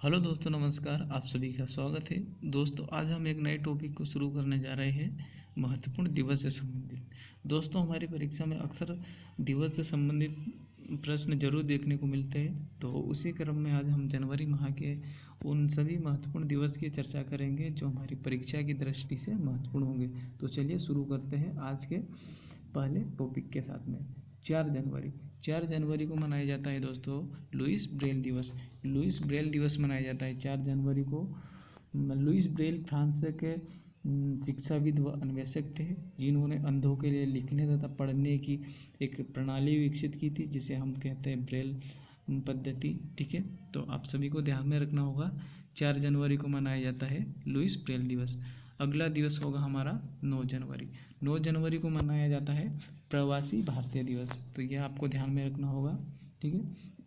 Hello दोस्तों, नमस्कार। आप सभी का स्वागत है। दोस्तों, आज हम एक नए टॉपिक को शुरू करने जा रहे हैं, महत्वपूर्ण दिवस से संबंधित। दोस्तों, हमारी परीक्षा में अक्सर दिवस से संबंधित प्रश्न जरूर देखने को मिलते हैं, तो उसी क्रम में आज हम जनवरी माह के उन सभी महत्वपूर्ण दिवस की चर्चा करेंगे जो हमारी परीक्षा की दृष्टि से महत्वपूर्ण होंगे। तो चलिए शुरू करते हैं आज के पहले टॉपिक के साथ में। 4 जनवरी को मनाया जाता है दोस्तों लुईस ब्रेल दिवस। लुईस ब्रेल दिवस मनाया जाता है 4 जनवरी को। लुईस ब्रेल फ्रांस के शिक्षाविद व अन्वेषक थे, जिन्होंने अंधों के लिए लिखने तथा पढ़ने की एक प्रणाली विकसित की थी, जिसे हम कहते हैं ब्रेल पद्धति। ठीक है, तो आप सभी को ध्यान में रखना होगा, 4 जनवरी को मनाया जाता है लुईस ब्रेल दिवस। अगला दिवस होगा हमारा 9 जनवरी। 9 जनवरी को मनाया जाता है प्रवासी भारतीय दिवस। तो यह आपको ध्यान में रखना होगा। ठीक है,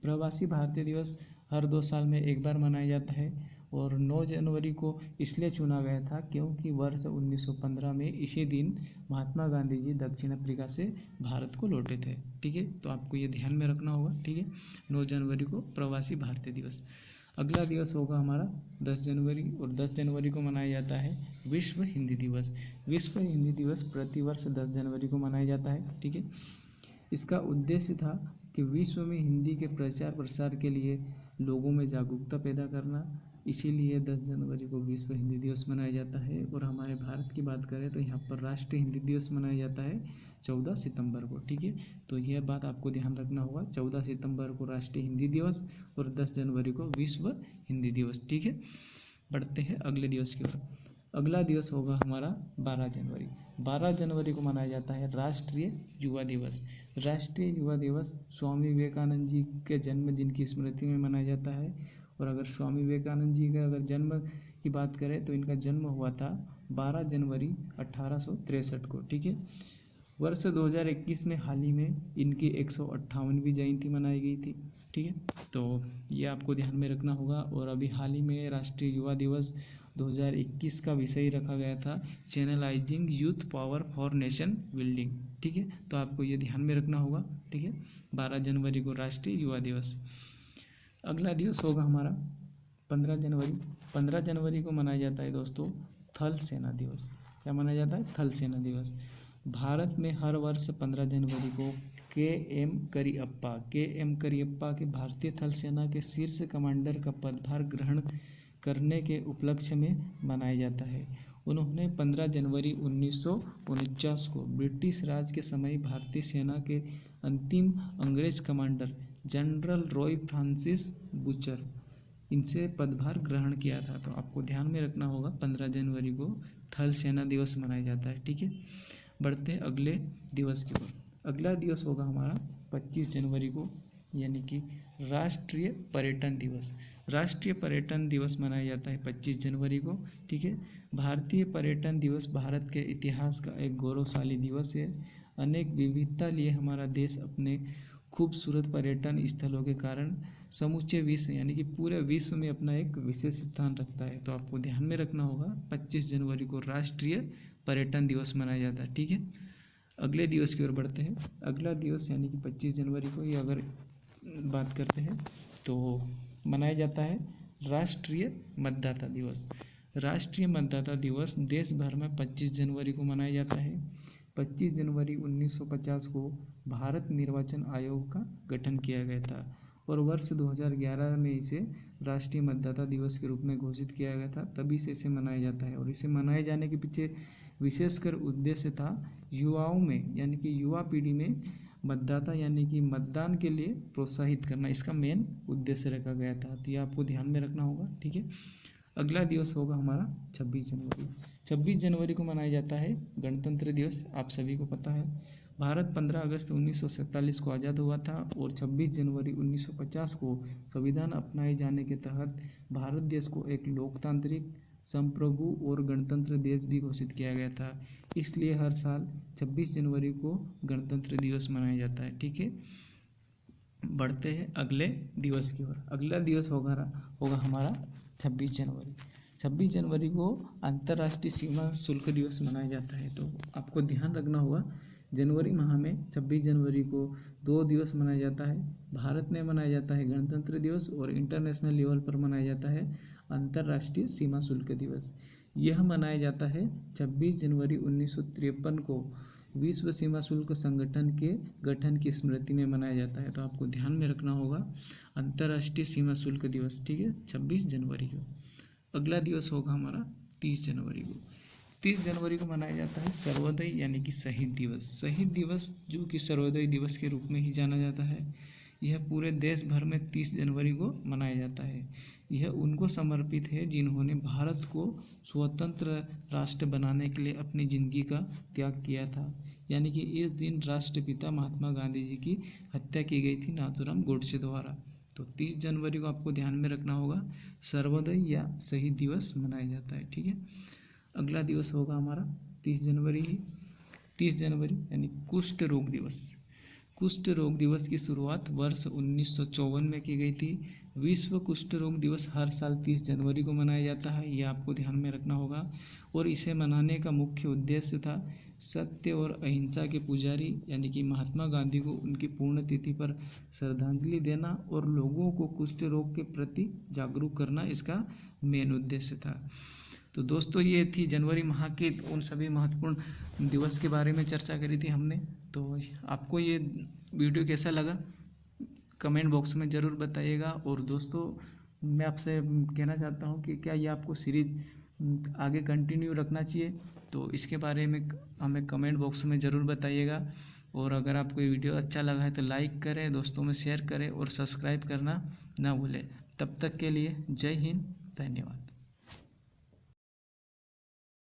प्रवासी भारतीय दिवस हर 2 साल में एक बार मनाया जाता है, और 9 जनवरी को इसलिए चुना गया था क्योंकि वर्ष 1915 में इसी दिन महात्मा गांधी जी दक्षिण अफ्रीका से भारत को लौटे थे। ठीक है, तो आपको ये ध्यान में रखना होगा। ठीक है, 9 जनवरी को प्रवासी भारतीय दिवस। अगला दिवस होगा हमारा 10 जनवरी, और 10 जनवरी को मनाया जाता है विश्व हिंदी दिवस। विश्व हिंदी दिवस प्रतिवर्ष 10 जनवरी को मनाया जाता है। ठीक है, इसका उद्देश्य था कि विश्व में हिंदी के प्रचार प्रसार के लिए लोगों में जागरूकता पैदा करना। इसीलिए 10 जनवरी को विश्व हिंदी दिवस मनाया जाता है। और हमारे भारत की बात करें तो यहाँ पर राष्ट्रीय हिंदी दिवस मनाया जाता है 14 सितंबर को। ठीक है, तो यह बात आपको ध्यान रखना होगा, 14 सितंबर को राष्ट्रीय हिंदी दिवस और 10 जनवरी को विश्व हिंदी दिवस। ठीक है, बढ़ते हैं अगले दिवस की ओर। अगला दिवस होगा हमारा 12 जनवरी। 12 जनवरी को मनाया जाता है राष्ट्रीय युवा दिवस। राष्ट्रीय युवा दिवस स्वामी विवेकानंद जी के जन्मदिन की स्मृति में मनाया जाता है। और अगर स्वामी विवेकानंद जी का जन्म की बात करें तो इनका जन्म हुआ था 12 जनवरी 1863 को। ठीक है, वर्ष 2021 में हाल ही में इनकी 158वीं जयंती मनाई गई थी। ठीक है, तो ये आपको ध्यान में रखना होगा। और अभी हाल ही में राष्ट्रीय युवा दिवस 2021 का विषय रखा गया था channelising youth power for nation building. ठीक है, तो आपको ये ध्यान में रखना होगा। ठीक है, 12 जनवरी को राष्ट्रीय युवा दिवस। अगला दिवस होगा हमारा 15 जनवरी। 15 जनवरी को मनाया जाता है दोस्तों थल सेना दिवस। क्या मनाया जाता है? थल सेना दिवस। भारत में हर वर्ष 15 जनवरी को के एम करियप्पा के भारतीय थल सेना के शीर्ष कमांडर का पदभार ग्रहण करने के उपलक्ष्य में मनाया जाता है। उन्होंने 15 जनवरी 1949 को ब्रिटिश राज के समय भारतीय सेना के अंतिम अंग्रेज commander general Roy Francis butcher इनसे पदभार ग्रहण किया था। तो आपको ध्यान में रखना होगा, 15 जनवरी को थल सेना दिवस मनाया जाता है। ठीक है, बढ़ते हैं अगले दिवस की ओर। अगला दिवस होगा हमारा 25 जनवरी को, यानी कि राष्ट्रीय पर्यटन दिवस। राष्ट्रीय पर्यटन दिवस मनाया जाता है 25 जनवरी को। ठीक है, भारतीय पर्यटन दिवस भारत के इतिहास का एक गौरवशाली दिवस है। अनेक विविधता लिए हमारा देश अपने खूबसूरत पर्यटन स्थलों के कारण समूचे विश्व यानी कि पूरे विश्व में अपना एक विशेष स्थान रखता है। तो आपको ध्यान में रखना होगा, 25 जनवरी को राष्ट्रीय पर्यटन दिवस मनाया जाता है। ठीक है, अगले दिवस की ओर बढ़ते हैं। अगला दिवस यानी कि 25 जनवरी को ये अगर बात करते हैं तो मनाया जाता है राष्ट्रीय मतदाता दिवस। राष्ट्रीय मतदाता दिवस देश भर में 25 जनवरी को मनाया जाता है। 25 जनवरी 1950 को भारत निर्वाचन आयोग का गठन किया गया था, और वर्ष 2011 में इसे राष्ट्रीय मतदाता दिवस के रूप में घोषित किया गया था। तभी से इसे मनाया जाता है, और इसे मनाए जाने के पीछे विशेषकर उद्देश्य था युवाओं में यानी कि युवा पीढ़ी में मतदाता यानी कि मतदान के लिए प्रोत्साहित करना, इसका मेन उद्देश्य रखा गया था। तो ये आपको ध्यान में रखना होगा। ठीक है, अगला दिवस होगा हमारा 26 जनवरी। 26 जनवरी को मनाया जाता है गणतंत्र दिवस। आप सभी को पता है भारत 15 अगस्त 1947 को आज़ाद हुआ था, और 26 जनवरी 1950 को संविधान अपनाए जाने के तहत भारत देश को एक लोकतांत्रिक संप्रभु और गणतंत्र देश भी घोषित किया गया था। इसलिए हर साल 26 जनवरी को गणतंत्र दिवस मनाया जाता है। ठीक है, बढ़ते हैं अगले दिवस की ओर। अगला दिवस होगा हमारा 26 जनवरी। 26 जनवरी को अंतर्राष्ट्रीय सीमा शुल्क दिवस मनाया जाता है। तो आपको ध्यान रखना होगा, जनवरी माह में 26 जनवरी को 2 दिवस मनाया जाता है। भारत में मनाया जाता है गणतंत्र दिवस और इंटरनेशनल लेवल पर मनाया जाता है अंतर्राष्ट्रीय सीमा शुल्क दिवस। यह मनाया जाता है 26 जनवरी 1953 को विश्व सीमा शुल्क संगठन के गठन की स्मृति में मनाया जाता है। तो आपको ध्यान में रखना होगा अंतर्राष्ट्रीय सीमा शुल्क दिवस, ठीक है, 26 जनवरी को। अगला दिवस होगा हमारा 30 जनवरी को। 30 जनवरी को मनाया जाता है सर्वोदय यानी कि शहीद दिवस। शहीद दिवस जो कि सर्वोदय दिवस के रूप में ही जाना जाता है, यह पूरे देश भर में 30 जनवरी को मनाया जाता है। यह उनको समर्पित है जिन्होंने भारत को स्वतंत्र राष्ट्र बनाने के लिए अपनी ज़िंदगी का त्याग किया था। यानी कि इस दिन राष्ट्रपिता महात्मा गांधी जी की हत्या की गई थी नाथूराम गोडसे द्वारा। तो 30 जनवरी को आपको ध्यान में रखना होगा, सर्वोदय या शहीद दिवस मनाया जाता है, ठीक है। अगला दिवस होगा हमारा 30 जनवरी ही। 30 जनवरी यानी कुष्ठ रोग दिवस। कुष्ठ रोग दिवस की शुरुआत वर्ष 1954 में की गई थी। विश्व कुष्ठ रोग दिवस हर साल 30 जनवरी को मनाया जाता है, यह आपको ध्यान में रखना होगा। और इसे मनाने का मुख्य उद्देश्य था सत्य और अहिंसा के पुजारी यानी कि महात्मा गांधी को उनकी पुण्यतिथि पर श्रद्धांजलि देना और लोगों को कुष्ठ रोग के प्रति जागरूक करना इसका मेन उद्देश्य था। तो दोस्तों ये थी जनवरी माह के उन सभी महत्वपूर्ण दिवस के बारे में चर्चा करी थी हमने। तो आपको ये वीडियो कैसा लगा कमेंट बॉक्स में ज़रूर बताइएगा। और दोस्तों मैं आपसे कहना चाहता हूँ कि क्या ये आपको सीरीज़ आगे कंटिन्यू रखना चाहिए, तो इसके बारे में हमें कमेंट बॉक्स में ज़रूर बताइएगा। और अगर आपको ये वीडियो अच्छा लगा है तो लाइक करें, दोस्तों में शेयर करें और सब्सक्राइब करना ना भूलें। तब तक के लिए जय हिंद, धन्यवाद।